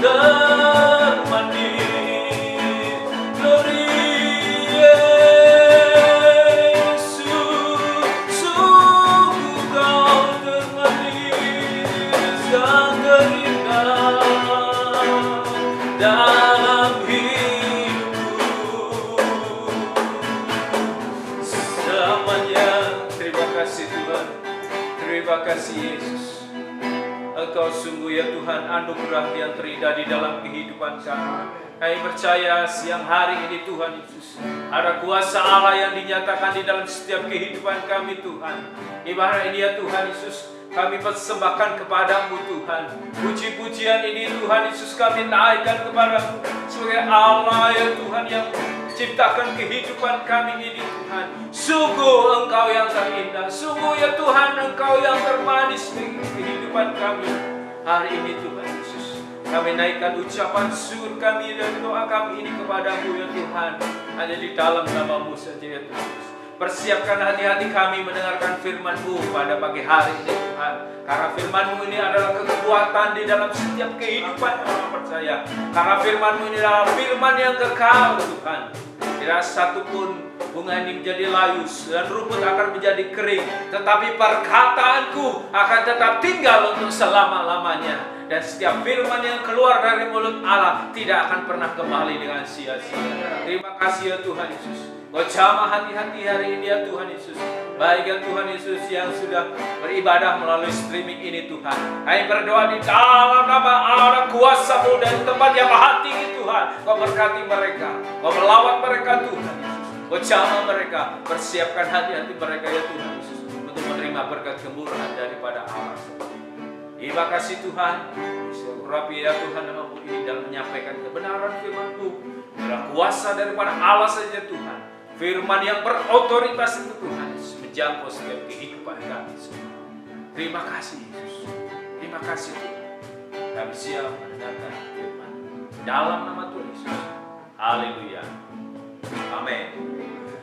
termanis. Glory Yesus, sungguh kau termanis dan terindah dalam hidupku selamanya. Terima kasih Tuhan, terima kasih Yesus. Engkau sungguh ya Tuhan anugerah yang terindah di dalam kehidupan kami. Kami percaya siang hari ini Tuhan Yesus, ada kuasa Allah yang dinyatakan di dalam setiap kehidupan kami Tuhan. Ibarat ini ya Tuhan Yesus, kami persembahkan kepadamu Tuhan. Puji-pujian ini Tuhan Yesus kami naikkan kepadamu sebagai Allah ya Tuhan yang ciptakan kehidupan kami ini Tuhan. Sungguh Engkau yang terindah, sungguh ya Tuhan Engkau yang termanis di kehidupan kami hari ini Tuhan Yesus. Kami naikkan ucapan syukur kami dan doa kami ini kepadamu ya Tuhan. Hanya di dalam nama-Mu saja ya Tuhan. Persiapkan hati-hati kami mendengarkan firman-Mu pada pagi hari ini Tuhan. Karena firman-Mu ini adalah kekuatan di dalam setiap kehidupan orang percaya. Karena firman-Mu ini adalah firman yang kekal Tuhan. Tidak satupun bunga ini menjadi layu dan rumput akan menjadi kering, tetapi perkataanku akan tetap tinggal untuk selama-lamanya. Dan setiap firman yang keluar dari mulut Allah tidak akan pernah kembali dengan sia-sia. Terima kasih ya Tuhan Yesus. Kau jamah hati-hati hari ini ya Tuhan Yesus. Baik ya Tuhan Yesus yang sudah beribadah melalui streaming ini Tuhan. Kami berdoa di dalam nama Allah kuasa-Mu dan tempat yang maha tinggi Tuhan. Kau berkati mereka, Kau melawat mereka Tuhan Yesus. Kau jamah mereka, persiapkan hati-hati mereka ya Tuhan Yesus untuk menerima berkat kemurahan daripada Allah. Terima kasih Tuhan. Rapi ya Tuhan nama-Mu ini dalam menyampaikan kebenaran firman-Mu. Bila kuasa daripada Allah saja Tuhan. Firman yang berotoritas itu Tuhan Yesus menjangkau setiap kehidupan kami semua. Terima kasih Yesus. Terima kasih Tuhan. Kami siap mendengarkan firman dalam nama Tuhan Yesus. Haleluya. Amin.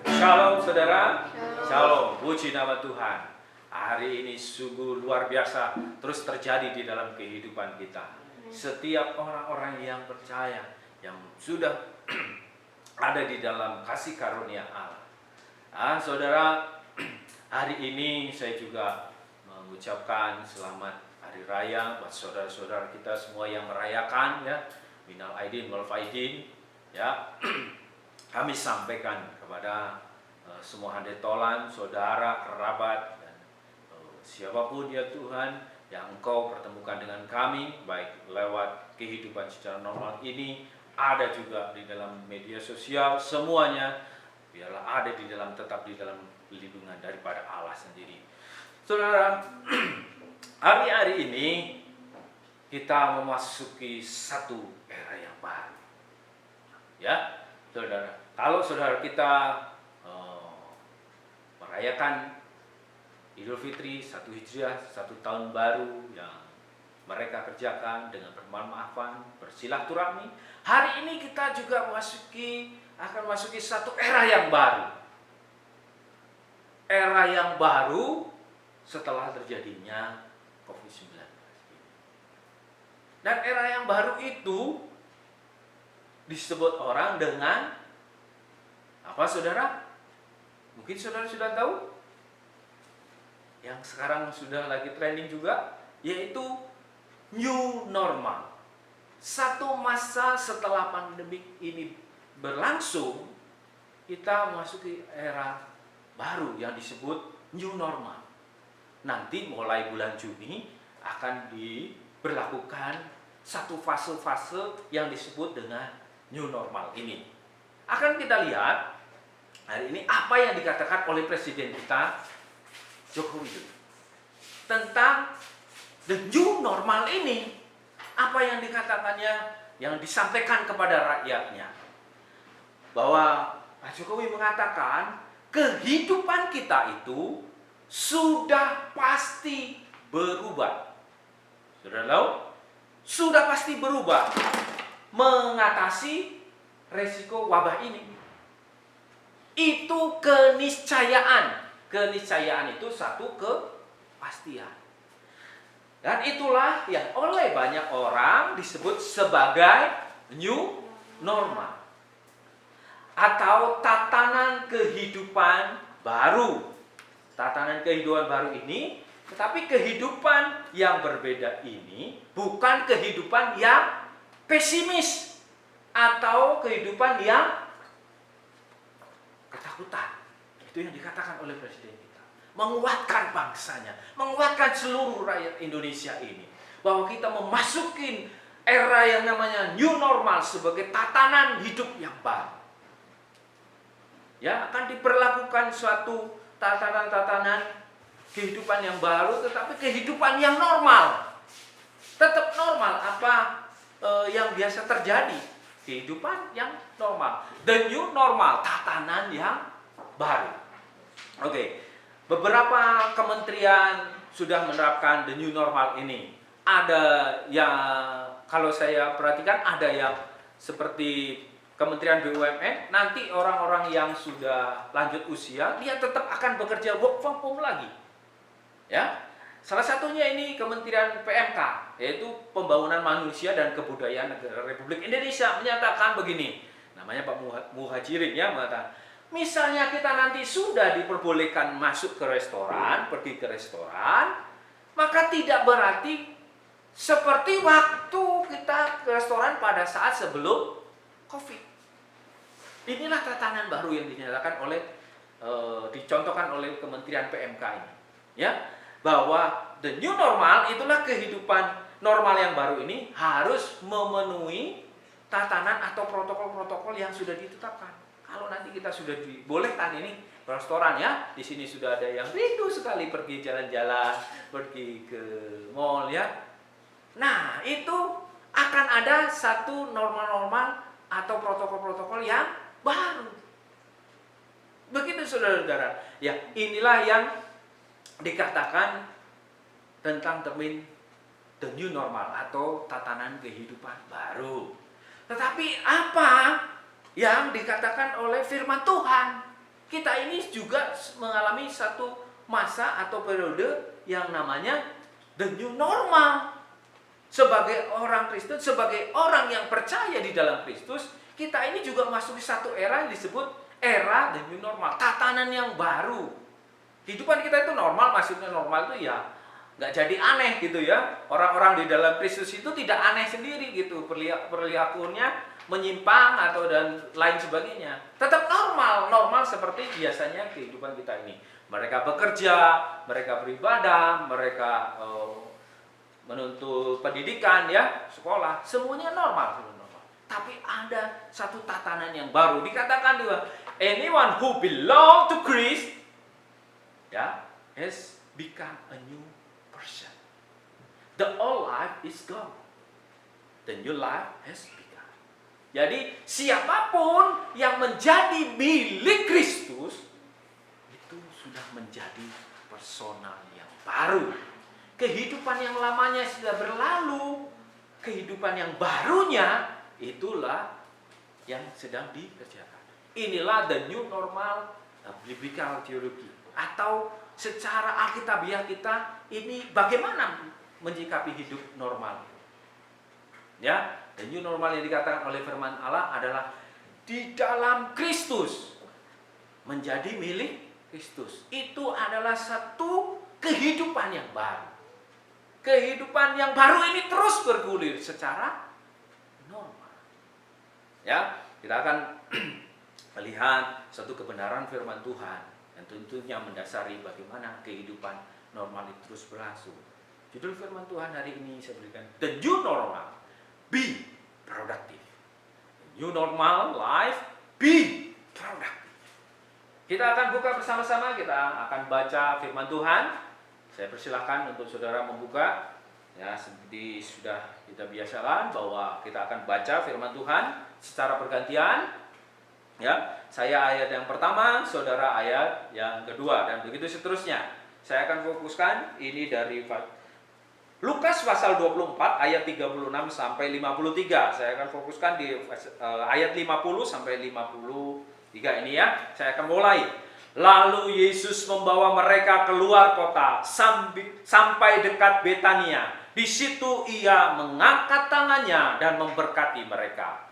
Shalom saudara. Shalom. Puji nama Tuhan. Hari ini sungguh luar biasa terus terjadi di dalam kehidupan kita. Setiap orang-orang yang percaya, yang sudah ada di dalam kasih karunia Allah. Saudara, hari ini saya juga mengucapkan selamat Hari Raya buat saudara-saudara kita semua yang merayakan ya. Minal aidin wal faidin ya. Kami sampaikan kepada semua handetolan, saudara, kerabat dan siapapun ya Tuhan yang Engkau pertemukan dengan kami baik lewat kehidupan secara normal ini, ada juga di dalam media sosial, semuanya biarlah ada di dalam, tetap di dalam lindungan daripada Allah sendiri. Saudara, hari-hari ini kita memasuki satu era yang baru. Ya, saudara, kalau saudara kita merayakan Idul Fitri, 1 Hijriah, 1 tahun baru yang mereka kerjakan dengan bermaaf-maafan, bersilaturahmi. Hari ini kita juga akan memasuki satu era yang baru. Era yang baru setelah terjadinya COVID-19. Dan era yang baru itu disebut orang dengan apa saudara? Mungkin saudara sudah tahu? Yang sekarang sudah lagi trending juga, yaitu new normal. Satu masa setelah pandemi ini berlangsung, kita memasuki era baru yang disebut new normal. Nanti mulai bulan Juni akan diberlakukan satu fase-fase yang disebut dengan new normal ini. Akan kita lihat hari ini apa yang dikatakan oleh Presiden kita Joko Widodo tentang the new normal ini. Apa yang dikatakannya, yang disampaikan kepada rakyatnya, bahwa Pak Jokowi mengatakan kehidupan kita itu sudah pasti berubah. Sudah tahu? Sudah pasti berubah mengatasi resiko wabah ini. Itu keniscayaan. Keniscayaan itu satu kepastian. Dan itulah yang oleh banyak orang disebut sebagai new normal atau tatanan kehidupan baru. Tatanan kehidupan baru ini, tetapi kehidupan yang berbeda ini bukan kehidupan yang pesimis atau kehidupan yang ketakutan. Itu yang dikatakan oleh Presiden kita. Menguatkan bangsanya, menguatkan seluruh rakyat Indonesia ini. Bahwa kita memasukin era yang namanya new normal sebagai tatanan hidup yang baru. Ya, akan diperlakukan suatu tatanan-tatanan kehidupan yang baru, tetapi kehidupan yang normal. Tetap normal apa yang biasa terjadi. Kehidupan yang normal. The new normal, tatanan yang baru. Oke, beberapa kementerian sudah menerapkan the new normal ini. Ada yang, kalau saya perhatikan, ada yang seperti Kementerian BUMN, nanti orang-orang yang sudah lanjut usia, dia tetap akan bekerja work from home lagi. Ya, salah satunya ini Kementerian PMK, yaitu Pembangunan Manusia dan Kebudayaan Negara Republik Indonesia, menyatakan begini, namanya Pak Muhajirin ya, mengatakan, misalnya kita nanti sudah diperbolehkan masuk ke restoran, pergi ke restoran, maka tidak berarti seperti waktu kita ke restoran pada saat sebelum COVID. Inilah tatanan baru yang dinyatakan oleh, dicontohkan oleh Kementerian PMK ini, ya, bahwa the new normal itulah kehidupan normal yang baru ini harus memenuhi tatanan atau protokol-protokol yang sudah ditetapkan. Kalau nanti kita sudah dibolehkan ini restoran ya, di sini sudah ada yang rindu sekali pergi jalan-jalan, pergi ke mall ya. Nah, itu akan ada satu normal-normal atau protokol-protokol yang baru. Begitu saudara-saudara. Ya, inilah yang dikatakan tentang termin the new normal atau tatanan kehidupan baru. Tetapi apa yang dikatakan oleh firman Tuhan? Kita ini juga mengalami satu masa atau periode yang namanya the new normal. Sebagai orang Kristen, sebagai orang yang percaya di dalam Kristus, kita ini juga masuk di satu era yang disebut era the new normal, tatanan yang baru. Kehidupan kita itu normal, maksudnya normal itu ya nggak jadi aneh gitu ya. Orang-orang di dalam Kristus itu tidak aneh sendiri gitu, perilakunya menyimpang atau dan lain sebagainya. Tetap normal, normal seperti biasanya kehidupan kita ini. Mereka bekerja, mereka beribadah, mereka menuntut pendidikan ya, sekolah, semuanya normal. Tapi ada satu tatanan yang baru. Dikatakan juga, anyone who belong to Christ ya, has become a new person. The old life is gone. The new life has begun. Jadi siapapun yang menjadi milik Kristus itu sudah menjadi personal yang baru. Kehidupan yang lamanya sudah berlalu, kehidupan yang barunya itulah yang sedang dikerjakan. Inilah the new normal biblical theology, atau secara alkitabiah kita ini bagaimana menyikapi hidup normal. Ya, the new normal yang dikatakan oleh firman Allah adalah di dalam Kristus, menjadi milik Kristus. Itu adalah satu kehidupan yang baru. Kehidupan yang baru ini terus bergulir secara normal. Ya, kita akan melihat satu kebenaran firman Tuhan yang tentunya mendasari bagaimana kehidupan normal itu terus berlangsung. Judul firman Tuhan hari ini saya berikan, The New Normal, Be Productive. The New Normal Life, Be Productive. Kita akan buka bersama-sama, kita akan baca firman Tuhan. Saya persilahkan untuk saudara membuka, ya, seperti sudah kita biasakan bahwa kita akan baca firman Tuhan secara bergantian. Ya, saya ayat yang pertama, saudara ayat yang kedua, dan begitu seterusnya. Saya akan fokuskan ini dari Lukas pasal 24 ayat 36 sampai 53. Saya akan fokuskan di ayat 50 sampai 53 ini ya. Saya akan mulai. Lalu Yesus membawa mereka keluar kota sampai dekat Betania. Di situ ia mengangkat tangannya dan memberkati mereka.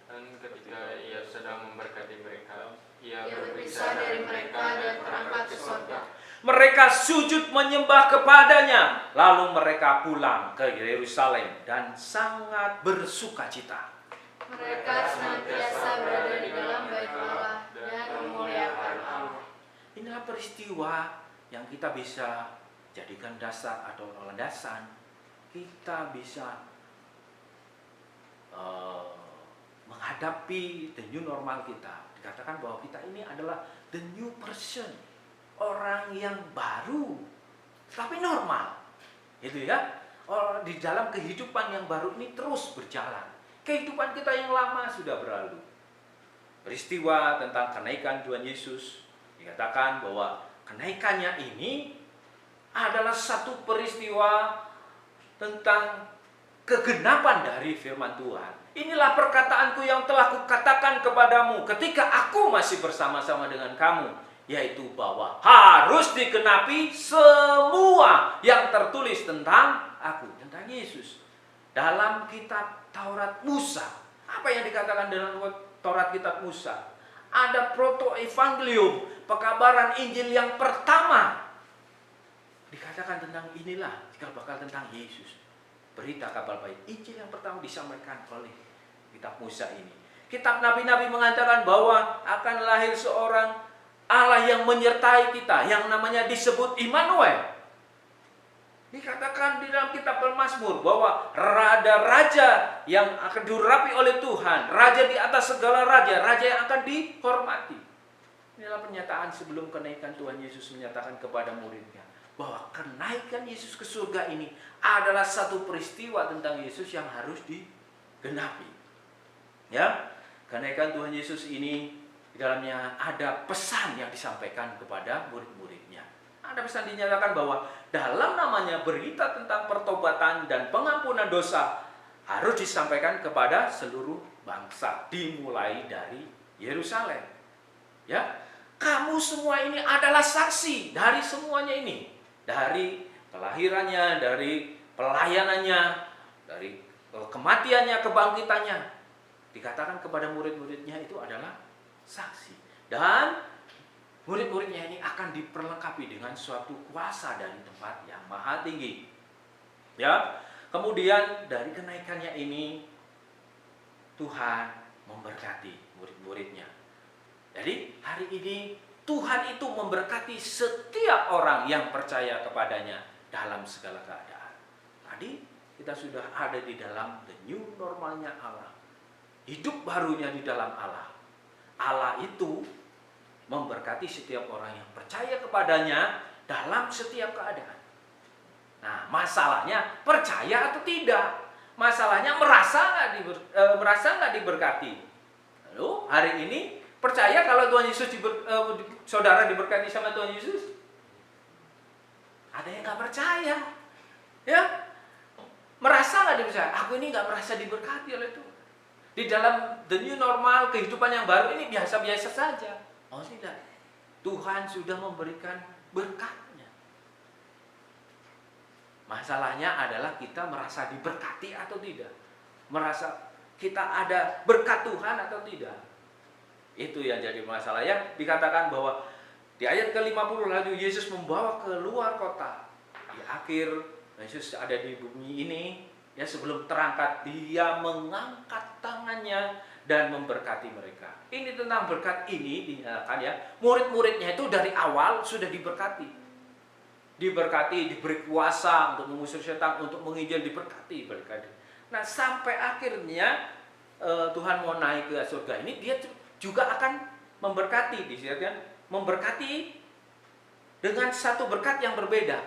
Dan ketika ia sedang memberkati mereka, ia berpisah dari mereka dan terangkat ke surga. Mereka sujud menyembah kepadanya. Lalu mereka pulang ke Yerusalem dan sangat bersukacita. Mereka senantiasa berada di dalam bait Allah dan memuliakan Allah. Inilah peristiwa yang kita bisa jadikan dasar atau landasan. Kita bisa menghadapi the new normal kita. Dikatakan bahwa kita ini adalah the new person. Orang yang baru, tapi normal. Itu ya. Di dalam kehidupan yang baru ini terus berjalan. Kehidupan kita yang lama sudah berlalu. Peristiwa tentang kenaikan Tuhan Yesus, dikatakan bahwa kenaikannya ini adalah satu peristiwa tentang kegenapan dari firman Tuhan. Inilah perkataanku yang telah kukatakan kepadamu ketika aku masih bersama-sama dengan kamu, yaitu bahwa harus digenapi semua yang tertulis tentang aku, tentang Yesus. Dalam kitab Taurat Musa, apa yang dikatakan dalam Taurat kitab Musa? Ada proto-evangelium, pekabaran Injil yang pertama. Dikatakan tentang inilah, cikal bakal tentang Yesus. Berita kabar baik, Injil yang pertama disampaikan oleh kitab Musa ini. Kitab Nabi-Nabi mengatakan bahwa akan lahir seorang Allah yang menyertai kita, yang namanya disebut Immanuel. Dikatakan di dalam kitab Mazmur bahwa raja yang akan diurapi oleh Tuhan, raja di atas segala raja, raja yang akan dihormati. Inilah pernyataan sebelum kenaikan Tuhan Yesus menyatakan kepada muridnya bahwa kenaikan Yesus ke surga ini adalah satu peristiwa tentang Yesus yang harus digenapi. Ya, kenaikan Tuhan Yesus ini di dalamnya ada pesan yang disampaikan kepada murid-muridnya. Ada pesan dinyatakan bahwa dalam namanya berita tentang pertobatan dan pengampunan dosa harus disampaikan kepada seluruh bangsa, dimulai dari Yerusalem. Ya, kamu semua ini adalah saksi dari semuanya ini, dari kelahirannya, dari pelayanannya, dari kematiannya, kebangkitannya. Dikatakan kepada murid-muridnya itu adalah saksi. Dan murid-muridnya ini akan diperlengkapi dengan suatu kuasa dari tempat yang maha tinggi. Ya, kemudian dari kenaikannya ini Tuhan memberkati murid-muridnya. Jadi hari ini Tuhan itu memberkati setiap orang yang percaya kepadanya dalam segala keadaan. Tadi kita sudah ada di dalam the new normalnya Allah. Hidup barunya di dalam Allah. Allah itu memberkati setiap orang yang percaya kepadanya dalam setiap keadaan. Nah, masalahnya percaya atau tidak. Masalahnya merasa nggak diberkati. Lalu hari ini percaya kalau Tuhan Yesus saudara diberkati sama Tuhan Yesus? Ada yang nggak percaya, ya? Merasa nggak dipercaya? Aku ini nggak merasa diberkati oleh Tuhan. Di dalam the new normal kehidupan yang baru ini biasa-biasa saja. Oh tidak, Tuhan sudah memberikan berkatnya. Masalahnya adalah kita merasa diberkati atau tidak. Merasa kita ada berkat Tuhan atau tidak. Itu yang jadi masalah. Yang dikatakan bahwa di ayat ke-50 lalu Yesus membawa keluar kota. Di akhir Yesus ada di bumi ini, ya sebelum terangkat dia mengangkat tangannya dan memberkati mereka. Ini tentang berkat ini dinyatakan ya, murid-muridnya itu dari awal sudah diberkati. Diberkati, diberi kuasa untuk mengusir setan, untuk menginjil, diberkati. Nah sampai akhirnya Tuhan mau naik ke surga ini, dia juga akan memberkati, disebutkan memberkati dengan satu berkat yang berbeda.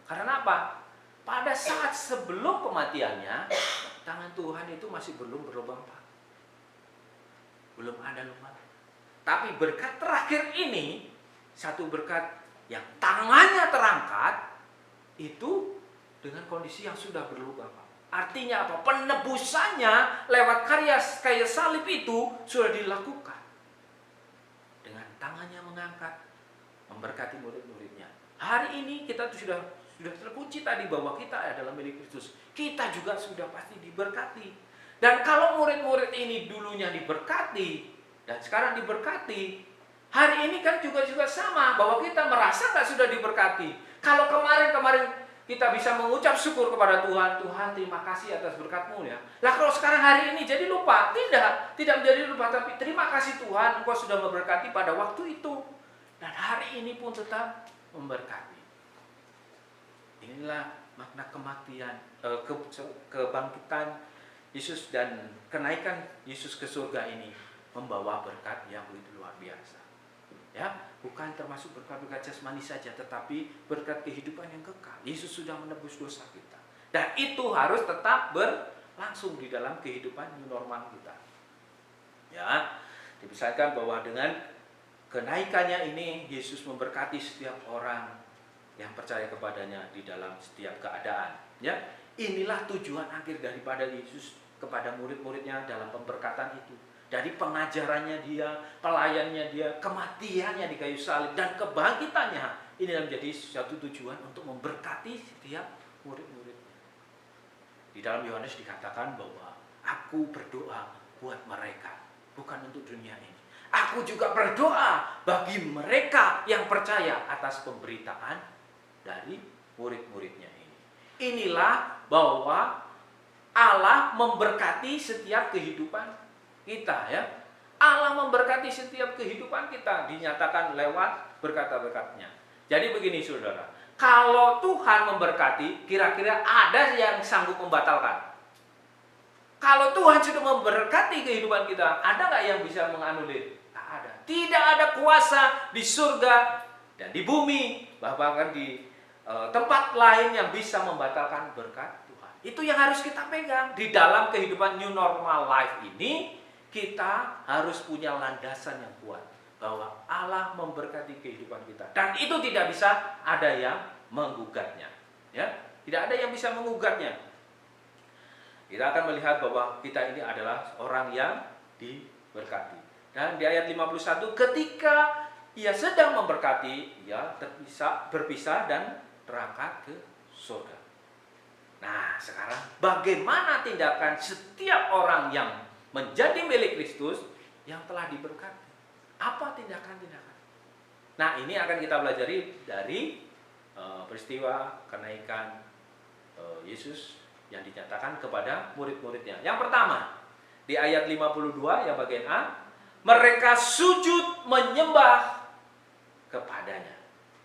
Karena apa? Pada saat sebelum kematiannya, tangan Tuhan itu masih belum berlubang paku. Belum ada lubang. Tapi berkat terakhir ini, satu berkat yang tangannya terangkat, itu dengan kondisi yang sudah berlubang paku. Artinya apa? Penebusannya lewat karya salib itu sudah dilakukan. Dengan tangannya mengangkat memberkati murid-muridnya. Hari ini kita sudah terkunci tadi bahwa kita adalah milik Kristus. Kita juga sudah pasti diberkati. Dan kalau murid-murid ini dulunya diberkati dan sekarang diberkati, hari ini kan juga sama bahwa kita merasa nggak sudah diberkati. Kalau kemarin kita bisa mengucap syukur kepada Tuhan, Tuhan terima kasih atas berkat-Mu ya. Lah kalau sekarang hari ini jadi lupa, tidak menjadi lupa, tapi terima kasih Tuhan, Engkau sudah memberkati pada waktu itu. Dan hari ini pun tetap memberkati. Inilah makna kematian, kebangkitan Yesus dan kenaikan Yesus ke surga ini membawa berkat yang begitu luar biasa. Ya, bukan termasuk berkat-berkat jasmani saja, tetapi berkat kehidupan yang kekal. Yesus sudah menebus dosa kita. Dan itu harus tetap berlangsung di dalam kehidupan new normal kita. Ya, dipisahkan bahwa dengan kenaikannya ini Yesus memberkati setiap orang yang percaya kepadanya di dalam setiap keadaan. Ya, inilah tujuan akhir daripada Yesus kepada murid-muridnya dalam pemberkatan itu. Dari pengajarannya dia, pelayannya dia, kematiannya di kayu salib, dan kebangkitannya. Ini menjadi suatu tujuan untuk memberkati setiap murid-muridnya. Di dalam Yohanes dikatakan bahwa aku berdoa buat mereka, bukan untuk dunia ini. Aku juga berdoa bagi mereka yang percaya atas pemberitaan dari murid-muridnya ini. Inilah bahwa Allah memberkati setiap kehidupan kita ya. Allah memberkati setiap kehidupan kita, dinyatakan lewat berkat-berkatnya. Jadi begini saudara, kalau Tuhan memberkati, kira-kira ada yang sanggup membatalkan? Kalau Tuhan sudah memberkati kehidupan kita, ada nggak yang bisa menganulir? Tak ada. Tidak ada kuasa di surga dan di bumi, bahkan di tempat lain yang bisa membatalkan berkat Tuhan. Itu yang harus kita pegang. Di dalam kehidupan new normal life ini, kita harus punya landasan yang kuat bahwa Allah memberkati kehidupan kita, dan itu tidak bisa ada yang menggugatnya. Ya, tidak ada yang bisa menggugatnya. Kita akan melihat bahwa kita ini adalah orang yang diberkati. Dan di ayat 51, ketika ia sedang memberkati, ia berpisah dan terangkat ke surga. Nah, sekarang bagaimana tindakan setiap orang yang menjadi milik Kristus yang telah diberkati? Apa tindakan-tindakan? Nah, ini akan kita pelajari dari peristiwa kenaikan Yesus yang dinyatakan kepada murid-muridnya. Yang pertama, di ayat 52 yang bagian A, mereka sujud menyembah kepadanya.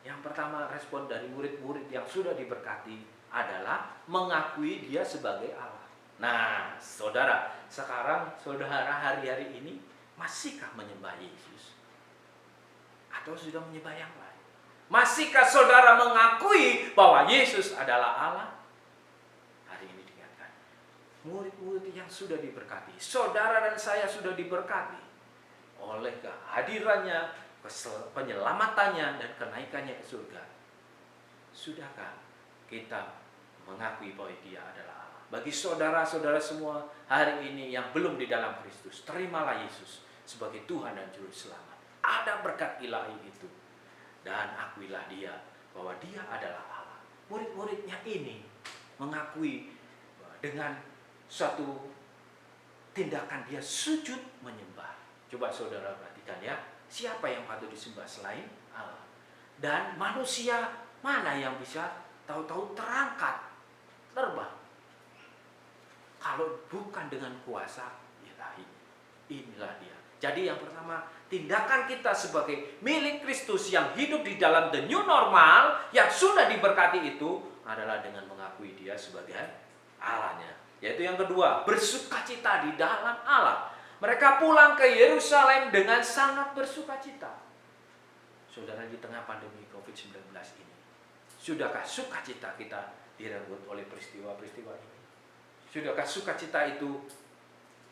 Yang pertama, respon dari murid-murid yang sudah diberkati adalah mengakui dia sebagai Allah. Nah, saudara, sekarang saudara hari-hari ini masihkah menyembah Yesus? Atau sudah menyembah yang lain? Masihkah saudara mengakui bahwa Yesus adalah Allah? Hari ini diingatkan, murid-murid yang sudah diberkati, saudara dan saya sudah diberkati oleh kehadirannya, penyelamatannya, dan kenaikannya ke surga. Sudahkah kita mengakui bahwa dia adalah Allah? Bagi saudara-saudara semua hari ini yang belum di dalam Kristus, terimalah Yesus sebagai Tuhan dan Juru Selamat. Ada berkat ilahi itu, dan akuilah dia bahwa dia adalah Allah. Murid-muridnya ini mengakui dengan suatu tindakan dia sujud menyembah. Coba saudara perhatikan ya, siapa yang patut disembah selain Allah? Dan manusia mana yang bisa tahu-tahu terangkat, terbang? Kalau bukan dengan kuasa ilahi. Inilah dia. Jadi yang pertama, tindakan kita sebagai milik Kristus yang hidup di dalam the new normal, yang sudah diberkati itu, adalah dengan mengakui dia sebagai Allahnya. Yaitu yang kedua, bersukacita di dalam Allah. Mereka pulang ke Yerusalem dengan sangat bersukacita. Saudara, di tengah pandemi COVID-19 ini, sudahkah sukacita kita direnggut oleh peristiwa-peristiwa ini? Sudahkah sukacita itu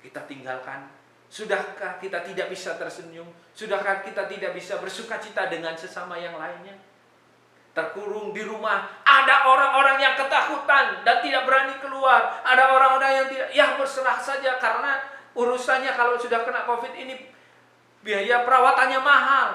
kita tinggalkan? Sudahkah kita tidak bisa tersenyum? Sudahkah kita tidak bisa bersukacita dengan sesama yang lainnya? Terkurung di rumah, ada orang-orang yang ketakutan dan tidak berani keluar. Ada orang-orang yang tidak, ya berserah saja karena urusannya kalau sudah kena COVID ini biaya perawatannya mahal.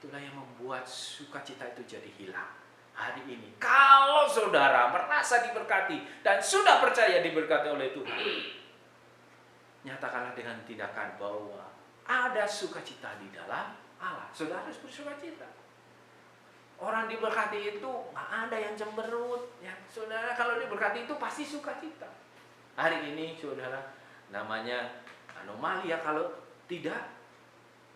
itulah yang membuat sukacita itu jadi hilang. Hari ini, kalau saudara merasa diberkati dan sudah percaya diberkati oleh Tuhan, nyatakanlah dengan tindakan bahwa ada sukacita di dalam Allah. Saudara harus bersukacita. Orang diberkati itu nggak ada yang cemberut. Ya, saudara kalau diberkati itu pasti sukacita. Hari ini saudara, namanya anomali ya kalau tidak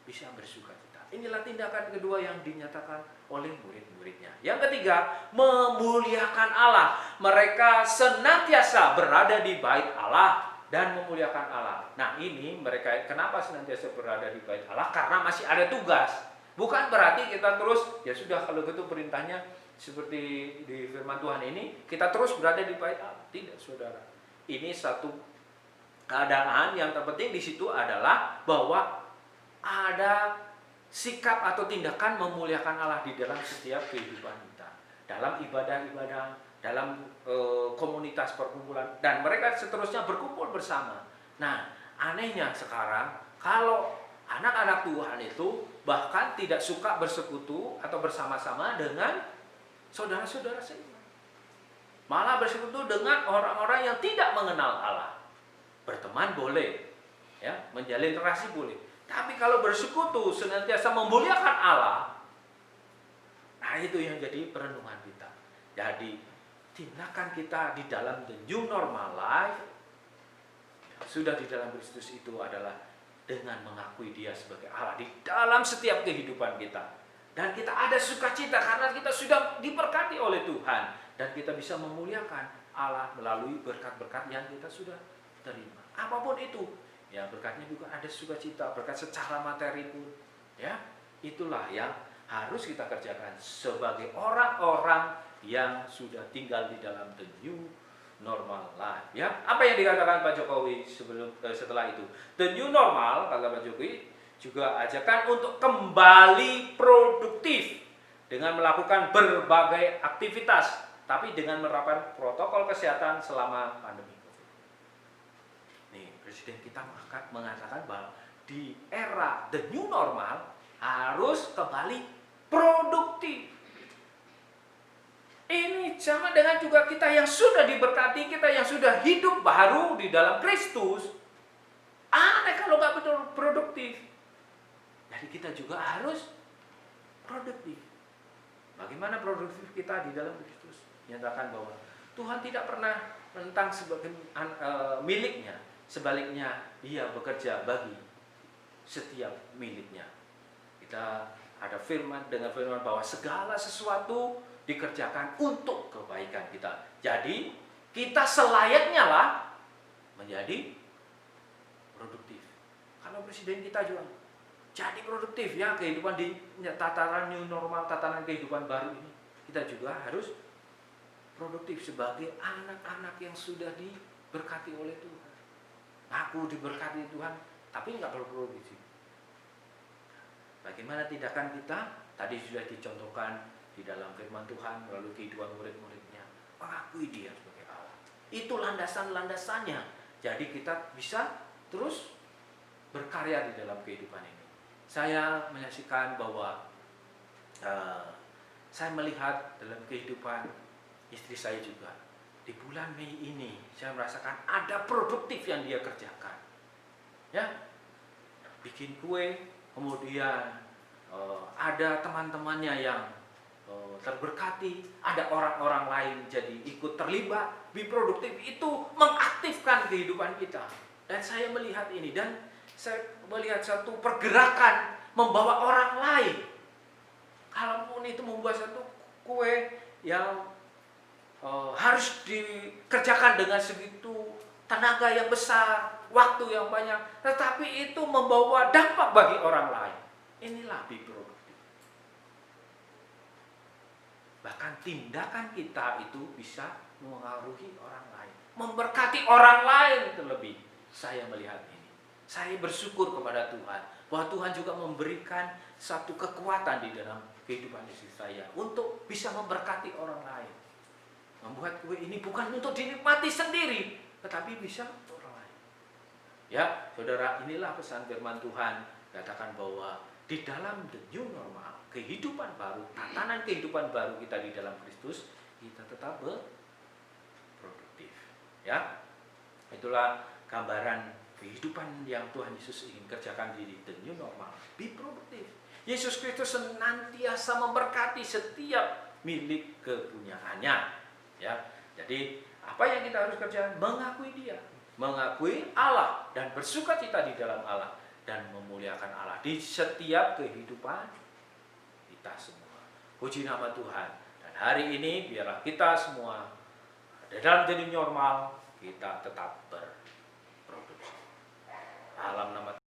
bisa bersukacita. Inilah tindakan kedua yang dinyatakan oleh murid-muridnya. Yang ketiga, memuliakan Allah. Mereka senantiasa berada di bait Allah dan memuliakan Allah. Nah ini mereka kenapa senantiasa berada di bait Allah? Karena masih ada tugas. Bukan berarti kita terus, ya sudah kalau gitu perintahnya seperti di firman Tuhan ini, kita terus berada di bait Allah. Tidak saudara. Ini satu keadaan yang terpenting di situ adalah bahwa ada sikap atau tindakan memuliakan Allah di dalam setiap kehidupan kita. Dalam ibadah-ibadah, dalam komunitas perkumpulan, dan mereka seterusnya berkumpul bersama. Nah, anehnya sekarang kalau anak-anak Tuhan itu bahkan tidak suka bersekutu atau bersama-sama dengan saudara-saudara seiman. Malah bersekutu dengan orang-orang yang tidak mengenal Allah. Berteman boleh, ya, menjalin relasi boleh. Tapi kalau bersekutu senantiasa memuliakan Allah, nah itu yang jadi perenungan kita. Jadi tindakan kita di dalam the new normal life, sudah di dalam Kristus itu adalah dengan mengakui Dia sebagai Allah di dalam setiap kehidupan kita. Dan kita ada sukacita karena kita sudah diberkati oleh Tuhan. Dan kita bisa memuliakan Allah melalui berkat-berkat yang kita sudah terima. Apapun itu. Ya, berkatnya juga ada sukacita, berkat secara materi pun. Ya, itulah yang harus kita kerjakan sebagai orang-orang yang sudah tinggal di dalam the new normal life. Ya, apa yang dikatakan Pak Jokowi setelah itu? The new normal, kata Pak Jokowi, juga ajakan untuk kembali produktif dengan melakukan berbagai aktivitas, tapi dengan menerapkan protokol kesehatan selama pandemi. Presiden kita mengatakan bahwa di era the new normal harus kembali produktif. Ini sama dengan juga kita yang sudah diberkati, kita yang sudah hidup baru di dalam Kristus. Aneh kalau nggak betul produktif. Jadi kita juga harus produktif. Bagaimana produktif kita di dalam Kristus? Nyatakan bahwa Tuhan tidak pernah menentang sebagai miliknya. Sebaliknya, Dia bekerja bagi setiap miliknya. Kita ada firman dengan firman bahwa segala sesuatu dikerjakan untuk kebaikan kita. Jadi, kita selayaknya lah menjadi produktif. Kalau presiden kita juga jadi produktif ya, kehidupan di tatanan new normal, tatanan kehidupan baru ini. Kita juga harus produktif sebagai anak-anak yang sudah diberkati oleh Tuhan. Aku diberkati Tuhan, tapi nggak berproduktif. Bagaimana tindakan kita? Tadi sudah dicontohkan di dalam firman Tuhan melalui kehidupan murid-muridnya. Mengakui Dia sebagai Allah. Itu landasan-landasannya. Jadi kita bisa terus berkarya di dalam kehidupan ini. Saya menyaksikan bahwa saya melihat dalam kehidupan istri saya juga. Di bulan Mei ini saya merasakan ada produktif yang dia kerjakan. Ya, bikin kue, kemudian ada teman-temannya yang terberkati, ada orang-orang lain jadi ikut terlibat. Be produktif itu mengaktifkan kehidupan kita. Dan saya melihat ini dan saya melihat satu pergerakan membawa orang lain. Kalaupun itu membuat satu kue yang harus dikerjakan dengan segitu tenaga yang besar, waktu yang banyak, tetapi itu membawa dampak bagi orang lain. Inilah be produktif. Bahkan tindakan kita itu bisa mengaruhi orang lain, memberkati orang lain terlebih. Saya melihat ini. Saya bersyukur kepada Tuhan bahwa Tuhan juga memberikan satu kekuatan di dalam kehidupan istri saya untuk bisa memberkati orang lain. Membuat kue ini bukan untuk dinikmati sendiri, tetapi bisa untuk orang lain. Ya, saudara, inilah pesan firman Tuhan. Katakan bahwa di dalam the new normal, kehidupan baru, tatanan kehidupan baru kita di dalam Kristus, kita tetap produktif. Ya, itulah gambaran kehidupan yang Tuhan Yesus ingin kerjakan di the new normal. Be produktif. Yesus Kristus senantiasa memberkati setiap milik kepunyaannya. Ya, jadi apa yang kita harus kerjakan? Mengakui Dia, mengakui Allah dan bersukacita di dalam Allah dan memuliakan Allah di setiap kehidupan kita semua. Puji nama Tuhan. Dan hari ini biarlah kita semua dalam jadi normal, kita tetap berproduksi. Dalam nama